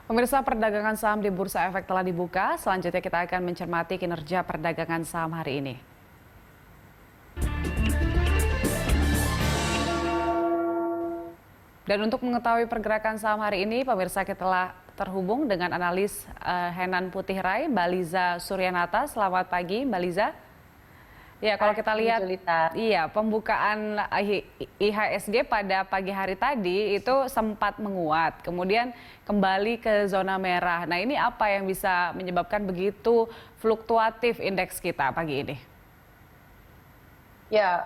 Pemirsa, perdagangan saham di Bursa Efek telah dibuka. Selanjutnya kita akan mencermati kinerja perdagangan saham hari ini. Dan untuk mengetahui pergerakan saham hari ini, pemirsa, kita telah terhubung dengan analis Henan Putih Rai, Mbak Liza Suryanata. Selamat pagi, Mbak Liza. Ya, kalau kita lihat, iya, pembukaan IHSG pada pagi hari tadi itu sempat menguat, kemudian kembali ke zona merah. Nah, ini apa yang bisa menyebabkan begitu fluktuatif indeks kita pagi ini? Ya,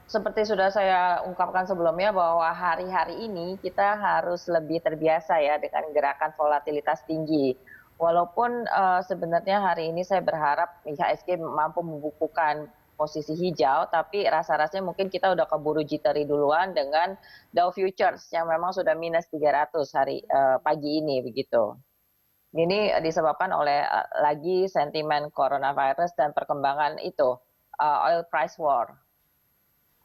seperti sudah saya ungkapkan sebelumnya bahwa hari-hari ini kita harus lebih terbiasa ya dengan gerakan volatilitas tinggi. Walaupun sebenarnya hari ini saya berharap IHSG mampu membukukan posisi hijau, tapi rasa-rasanya mungkin kita udah keburu jittery duluan dengan Dow Futures yang memang sudah minus 300 hari pagi ini begitu. Ini disebabkan oleh lagi sentimen coronavirus dan perkembangan itu oil price war.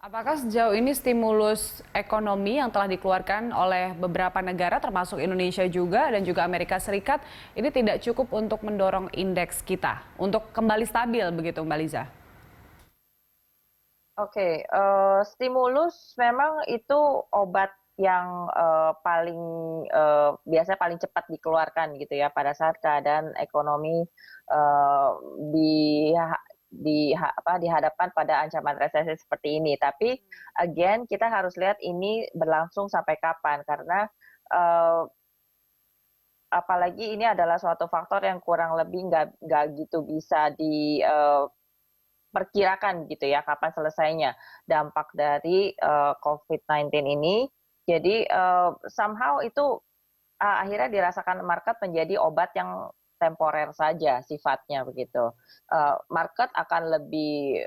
Apakah sejauh ini stimulus ekonomi yang telah dikeluarkan oleh beberapa negara termasuk Indonesia juga dan juga Amerika Serikat ini tidak cukup untuk mendorong indeks kita untuk kembali stabil begitu, Mbak Liza? Oke, stimulus memang itu obat yang biasanya paling cepat dikeluarkan gitu ya pada saat keadaan ekonomi eee, di dihadapkan pada ancaman resesi seperti ini. Tapi again kita harus lihat ini berlangsung sampai kapan karena, eee, apalagi ini adalah suatu faktor yang kurang lebih nggak gitu bisa perkirakan gitu ya kapan selesainya dampak dari COVID-19 ini. Jadi somehow itu akhirnya dirasakan market menjadi obat yang temporer saja sifatnya begitu. Market akan lebih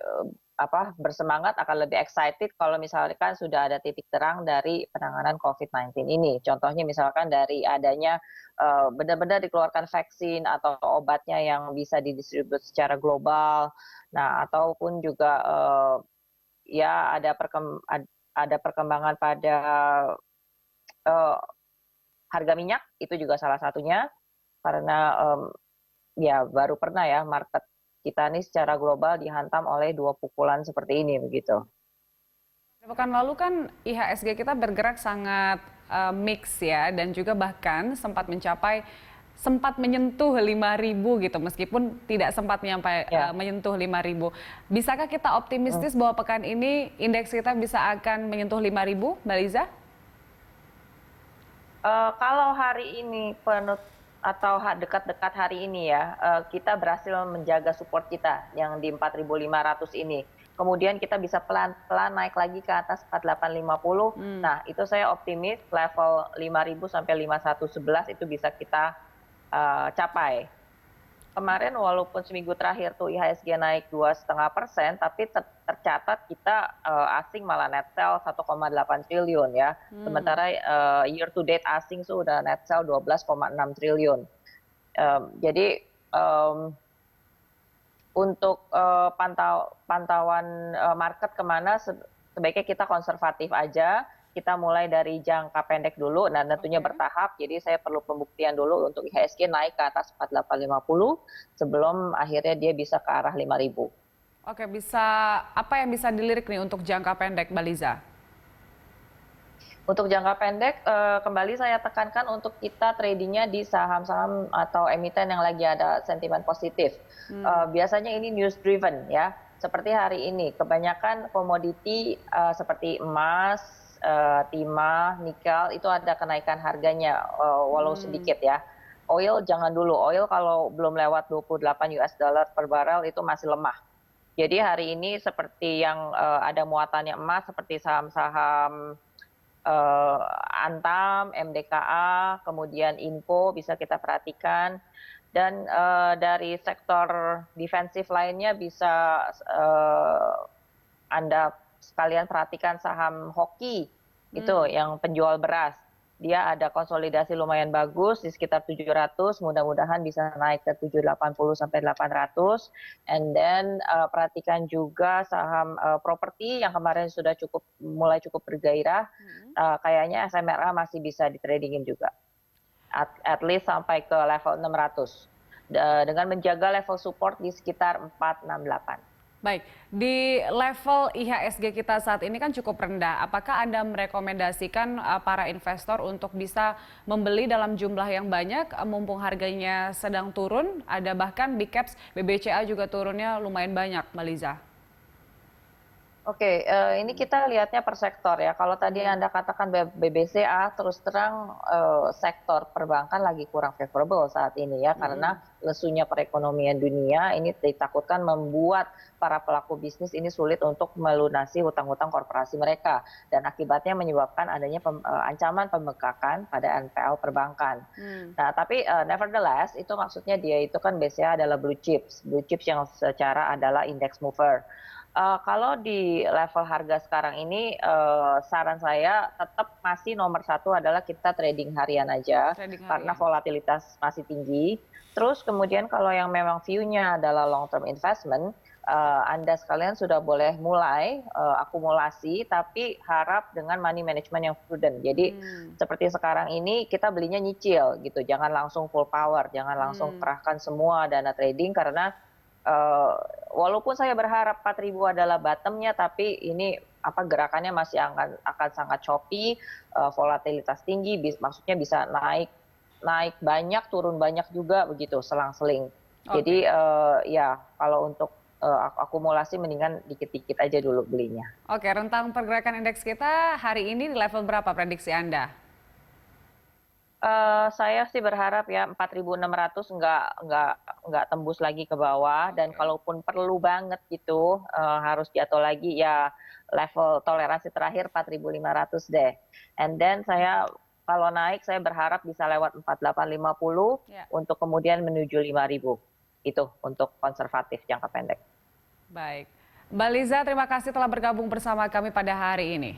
bersemangat, akan lebih excited kalau misalkan sudah ada titik terang dari penanganan COVID-19 ini. Contohnya misalkan dari adanya benar-benar dikeluarkan vaksin atau obatnya yang bisa didistribusi secara global. Nah, ataupun juga ya ada perkembangan pada eee, harga minyak, itu juga salah satunya karena, ya baru pernah ya market kita nih secara global dihantam oleh 2 pukulan seperti ini begitu. Pekan lalu kan IHSG kita bergerak sangat mix ya dan juga bahkan sempat menyentuh 5.000 gitu meskipun tidak sempat Ya, menyentuh 5.000. Bisakah kita mhm. optimistis bahwa pekan ini indeks kita bisa akan menyentuh 5.000, Mbak Liza? Kalau hari ini atau dekat-dekat hari ini ya, kita berhasil menjaga support kita yang di 4.500 ini. Kemudian kita bisa pelan-pelan naik lagi ke atas 4850. Hmm. Nah, itu saya optimis level 5.000 sampai 5111 itu bisa kita capai. Kemarin walaupun seminggu terakhir tuh IHSG naik 2,5%, tapi tercatat kita asing malah net sell 1,8 triliun ya. Hmm. Sementara year to date asing sudah net sell 12,6 triliun. Jadi untuk pantauan market kemana sebaiknya kita konservatif aja. Kita mulai dari jangka pendek dulu, nah tentunya Oke. bertahap. Jadi saya perlu pembuktian dulu untuk IHSG naik ke atas 4850 sebelum akhirnya dia bisa ke arah 5000. Oke, apa yang bisa dilirik nih untuk jangka pendek, Mbak Liza? Untuk jangka pendek, kembali saya tekankan untuk kita tradingnya di saham-saham atau emiten yang lagi ada sentimen positif. Hmm. Biasanya ini news driven ya, seperti hari ini kebanyakan komoditi seperti emas, timah, nikel itu ada kenaikan harganya walau Hmm. sedikit ya. Oil jangan dulu, oil kalau belum lewat 28 US dollar per barrel itu masih lemah. Jadi hari ini seperti yang ada muatannya emas seperti saham-saham eee, Antam, MDKA, kemudian Info bisa kita perhatikan dan dari sektor defensif lainnya bisa Anda sekalian perhatikan saham Hoki, itu Hmm. yang penjual beras. Dia ada konsolidasi lumayan bagus di sekitar 700, mudah-mudahan bisa naik ke 780 sampai 800. And then perhatikan juga saham properti yang kemarin sudah mulai cukup bergairah, Hmm. kayaknya SMRA masih bisa di-tradingin juga. at least sampai ke level 600 dengan menjaga level support di sekitar 468. Baik, di level IHSG kita saat ini kan cukup rendah. Apakah Anda merekomendasikan para investor untuk bisa membeli dalam jumlah yang banyak, mumpung harganya sedang turun? Ada bahkan big caps BBCA juga turunnya lumayan banyak, Mbak Liza. Oke, ini kita lihatnya per sektor ya. Kalau tadi Anda katakan BBCA, terus terang sektor perbankan lagi kurang favorable saat ini ya, karena lesunya perekonomian dunia ini ditakutkan membuat para pelaku bisnis ini sulit untuk melunasi hutang-hutang korporasi mereka, dan akibatnya menyebabkan adanya ancaman pembengkakan pada NPL perbankan. Nah, tapi nevertheless itu maksudnya dia itu kan BCA adalah blue chips yang secara adalah index mover. Kalau di level harga sekarang ini, saran saya tetap masih nomor satu adalah kita trading harian aja, karena volatilitas masih tinggi. Terus kemudian kalau yang memang view-nya adalah long term investment, Anda sekalian sudah boleh mulai akumulasi, tapi harap dengan money management yang prudent. Jadi seperti sekarang ini kita belinya nyicil gitu, jangan langsung full power, jangan langsung kerahkan semua dana trading, karena walaupun saya berharap 4.000 adalah bottomnya, tapi ini gerakannya masih akan sangat choppy, volatilitas tinggi, maksudnya bisa naik banyak, turun banyak juga begitu, selang-seling. Jadi ya kalau untuk akumulasi mendingan dikit-dikit aja dulu belinya. Oke, rentang pergerakan indeks kita hari ini di level berapa prediksi Anda? Saya sih berharap ya 4.600 nggak tembus lagi ke bawah, dan kalaupun perlu banget gitu harus jatuh lagi ya level toleransi terakhir 4.500 deh. And then saya kalau naik saya berharap bisa lewat 4850 untuk kemudian menuju 5.000. Itu untuk konservatif jangka pendek. Baik. Mbak Liza, terima kasih telah bergabung bersama kami pada hari ini.